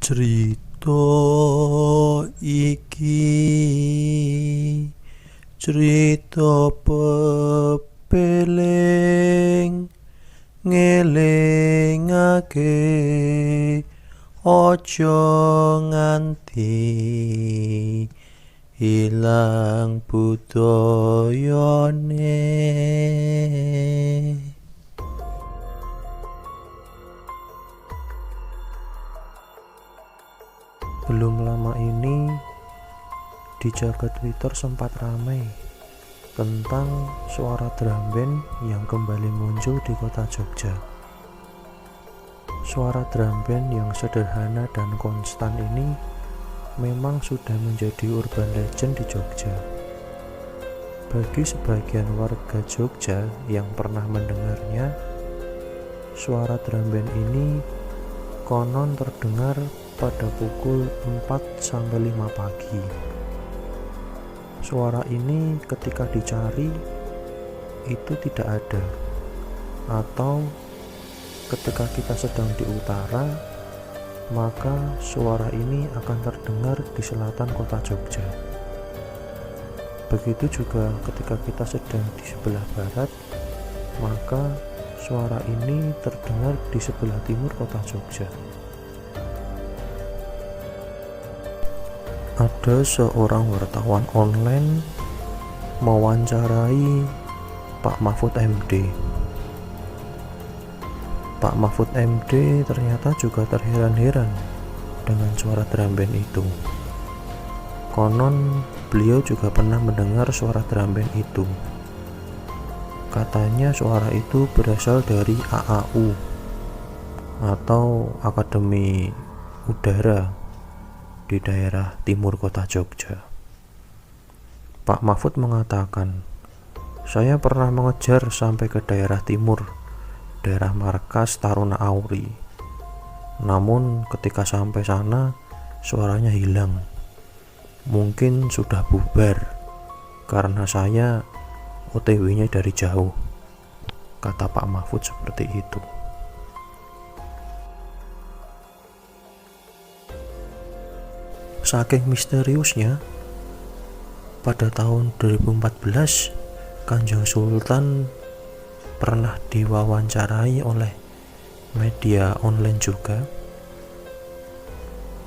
Crita iki crita pepeling ngelingake aja nganti ilang budayane. Belum lama ini di jagat Twitter sempat ramai tentang suara drum band yang kembali muncul di kota Jogja. Suara drum band yang sederhana dan konstan ini memang sudah menjadi urban legend di Jogja. Bagi sebagian warga Jogja yang pernah mendengarnya, suara drum band ini konon terdengar pada pukul 4-5 pagi. Suara ini ketika dicari itu tidak ada, atau ketika kita sedang di utara, maka suara ini akan terdengar di selatan kota Jogja. Begitu juga ketika kita sedang di sebelah barat, maka suara ini terdengar di sebelah timur kota Jogja. Ada seorang wartawan online mewawancarai Pak Mahfud MD. Pak Mahfud MD ternyata juga terheran-heran dengan suara drum band itu. Konon beliau juga pernah mendengar suara drum band itu. Katanya suara itu berasal dari AAU atau Akademi Udara di daerah timur kota Jogja. Pak Mahfud mengatakan, "Saya pernah mengejar sampai ke daerah timur, daerah markas Taruna Auri. Namun ketika sampai sana, suaranya hilang. Mungkin sudah bubar karena saya OTW-nya dari jauh," kata Pak Mahfud seperti itu. Saking misteriusnya, pada tahun 2014 Kanjeng Sultan pernah diwawancarai oleh media online juga.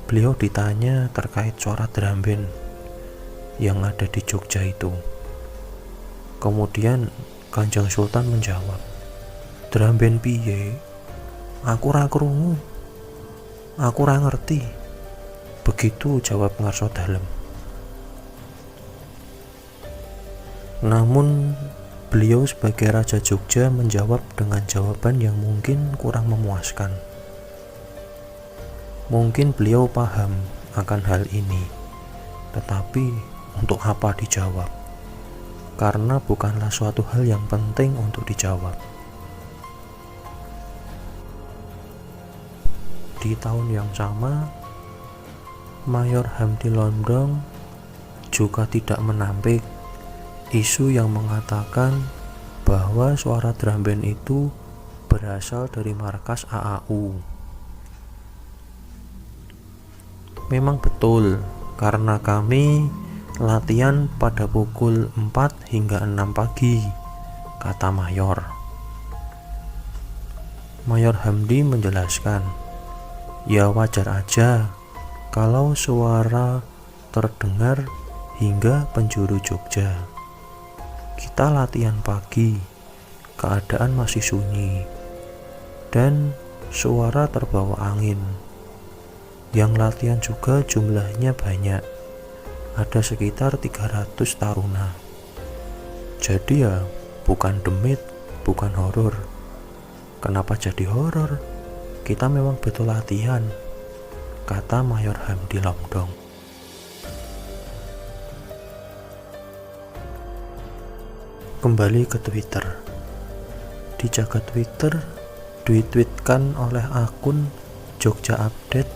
Beliau ditanya terkait suara drum band yang ada di Jogja itu. Kemudian Kanjeng Sultan menjawab, "Drum band piye? Aku ra krungu. Aku ra ngerti." Begitu jawab ngarso dalem. Namun beliau sebagai Raja Jogja menjawab dengan jawaban yang mungkin kurang memuaskan. Mungkin beliau paham akan hal ini, tetapi untuk apa dijawab? Karena bukanlah suatu hal yang penting untuk dijawab. Di tahun yang sama, Mayor Hamdi Londong juga tidak menampik isu yang mengatakan bahwa suara drum band itu berasal dari markas AAU. Memang betul, karena kami latihan pada pukul 4 hingga 6 pagi, kata Mayor. Mayor Hamdi menjelaskan, "Ya wajar aja kalau suara terdengar hingga penjuru Jogja. Kita latihan pagi, keadaan masih sunyi, dan suara terbawa angin. Yang latihan juga jumlahnya banyak, ada sekitar 300 taruna. Jadi ya bukan demit, bukan horor. Kenapa jadi horor? Kita memang betul latihan," kata Mayor Hamdi Londong. Kembali ke Twitter. Di jagat Twitter ditweetkan oleh akun Jogja Update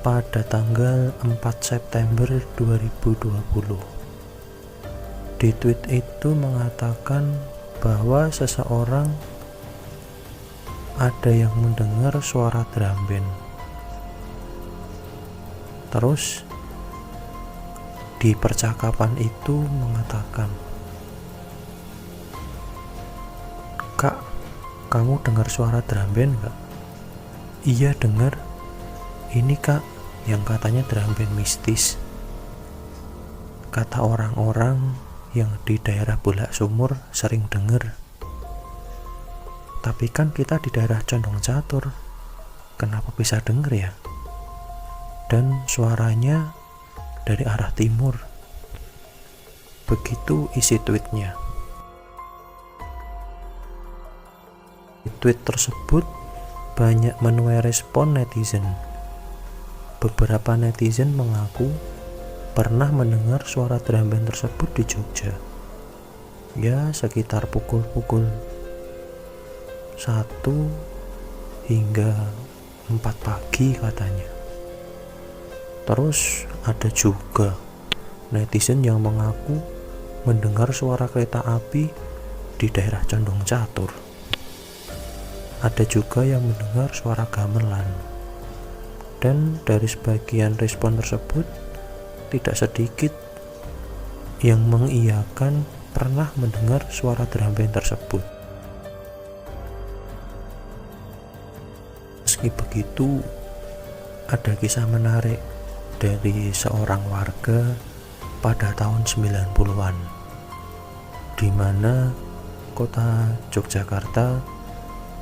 pada tanggal 4 September 2020. Di tweet itu mengatakan bahwa seseorang ada yang mendengar suara drum band. Terus di percakapan itu mengatakan, "Kak, kamu dengar suara drum band gak?" "Iya dengar. Ini kak, yang katanya drum band mistis. Kata orang-orang yang di daerah Bulak Sumur sering denger. Tapi kan kita di daerah Condong Catur, kenapa bisa denger ya? Dan suaranya dari arah timur." Begitu isi tweetnya. Di tweet tersebut banyak menuai respon netizen. Beberapa netizen mengaku pernah mendengar suara drum band tersebut di Jogja. Ya, sekitar pukul-pukul 1 hingga 4 pagi katanya. Terus ada juga netizen yang mengaku mendengar suara kereta api di daerah Condong Catur. Ada juga yang mendengar suara gamelan. Dan dari sebagian respon tersebut, tidak sedikit yang mengiyakan pernah mendengar suara drum band tersebut. Meski begitu, ada kisah menarik dari seorang warga pada tahun 90-an, di mana kota Yogyakarta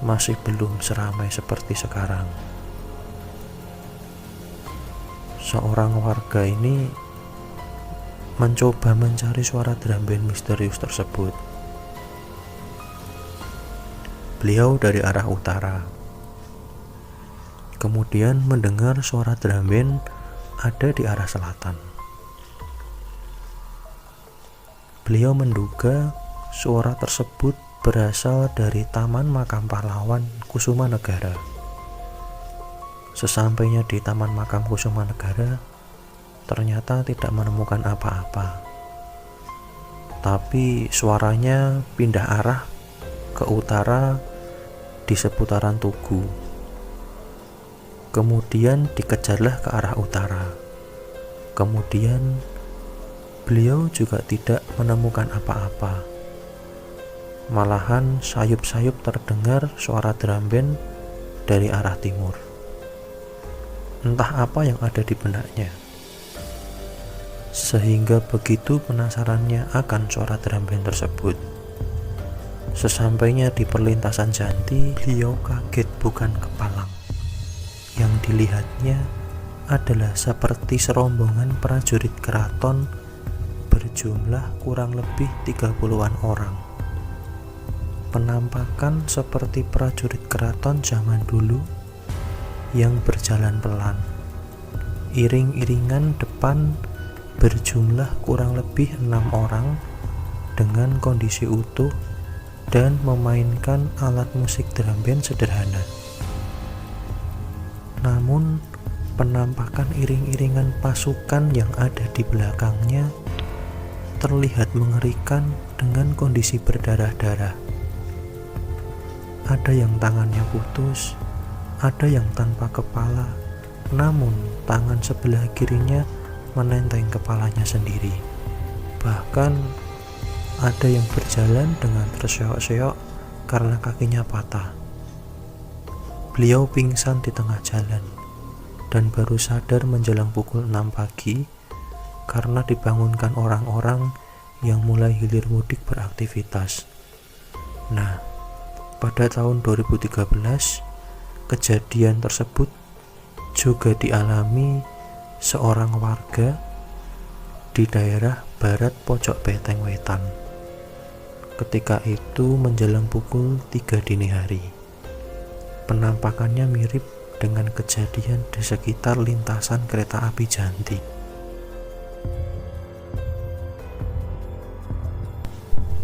masih belum seramai seperti sekarang. Seorang warga ini mencoba mencari suara drum band misterius tersebut. Beliau dari arah utara, kemudian mendengar suara drum band ada di arah selatan. Beliau menduga suara tersebut berasal dari Taman Makam Pahlawan Kusumanegara. Sesampainya di Taman Makam Kusumanegara, ternyata tidak menemukan apa-apa. Tapi suaranya pindah arah ke utara di seputaran Tugu. Kemudian dikejarlah ke arah utara. Kemudian beliau juga tidak menemukan apa-apa. Malahan sayup-sayup terdengar suara drum band dari arah timur. Entah apa yang ada di benaknya, sehingga begitu penasarannya akan suara drum band tersebut. Sesampainya di perlintasan Janti, beliau kaget bukan kepalang. Yang dilihatnya adalah seperti serombongan prajurit keraton berjumlah kurang lebih 30-an orang. Penampakan seperti prajurit keraton zaman dulu yang berjalan pelan. Iring-iringan depan berjumlah kurang lebih 6 orang dengan kondisi utuh dan memainkan alat musik drum band sederhana. Namun penampakan iring-iringan pasukan yang ada di belakangnya terlihat mengerikan dengan kondisi berdarah-darah. Ada yang tangannya putus, ada yang tanpa kepala, namun tangan sebelah kirinya menenteng kepalanya sendiri. Bahkan ada yang berjalan dengan terseok-seok karena kakinya patah. Beliau pingsan di tengah jalan dan baru sadar menjelang pukul 6 pagi karena dibangunkan orang-orang yang mulai hilir mudik beraktivitas. Nah, pada tahun 2013, kejadian tersebut juga dialami seorang warga di daerah barat pojok Beteng Wetan. Ketika itu menjelang pukul 3 dini hari. Penampakannya mirip dengan kejadian di sekitar lintasan kereta api Janti.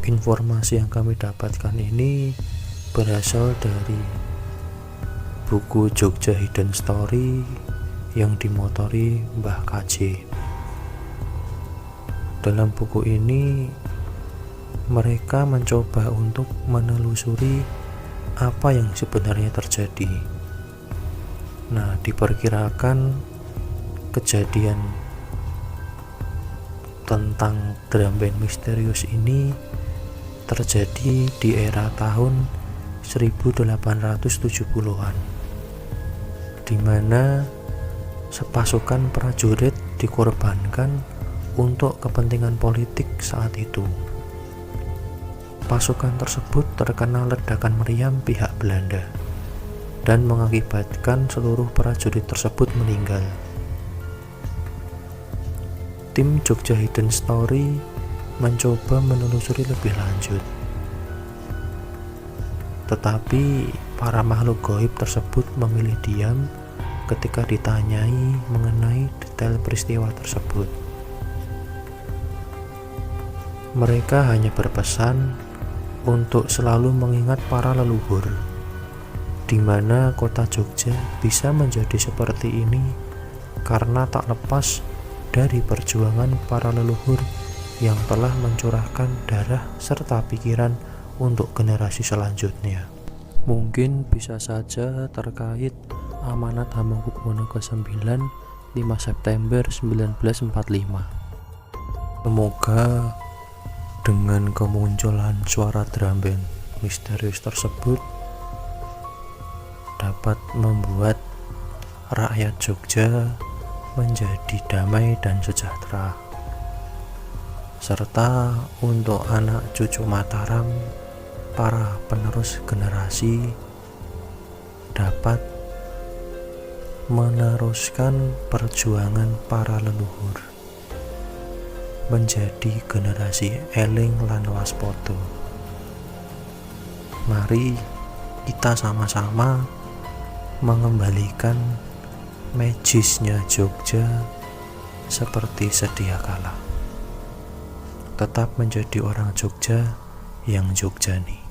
Informasi yang kami dapatkan ini berasal dari buku Jogja Hidden Story yang dimotori Mbah KJ. Dalam buku ini mereka mencoba untuk menelusuri apa yang sebenarnya terjadi. Nah, diperkirakan kejadian tentang drum band misterius ini terjadi di era tahun 1870-an, di mana sepasukan prajurit dikorbankan untuk kepentingan politik saat itu. Pasukan tersebut terkena ledakan meriam pihak Belanda dan mengakibatkan seluruh prajurit tersebut meninggal. Tim Jogja Hidden Story mencoba menelusuri lebih lanjut, tetapi para makhluk gaib tersebut memilih diam ketika ditanyai mengenai detail peristiwa tersebut. Mereka hanya berpesan untuk selalu mengingat para leluhur, di mana kota Jogja bisa menjadi seperti ini karena tak lepas dari perjuangan para leluhur yang telah mencurahkan darah serta pikiran untuk generasi selanjutnya. Mungkin bisa saja terkait amanat Hamengkubuwono ke-9 5 September 1945. Semoga dengan kemunculan suara drum band misterius tersebut dapat membuat rakyat Jogja menjadi damai dan sejahtera, serta untuk anak cucu Mataram, para penerus generasi dapat meneruskan perjuangan para leluhur menjadi generasi eling lan waspada. Mari kita sama-sama mengembalikan magisnya Jogja seperti sedia kala. Tetap menjadi orang Jogja yang Jogjani.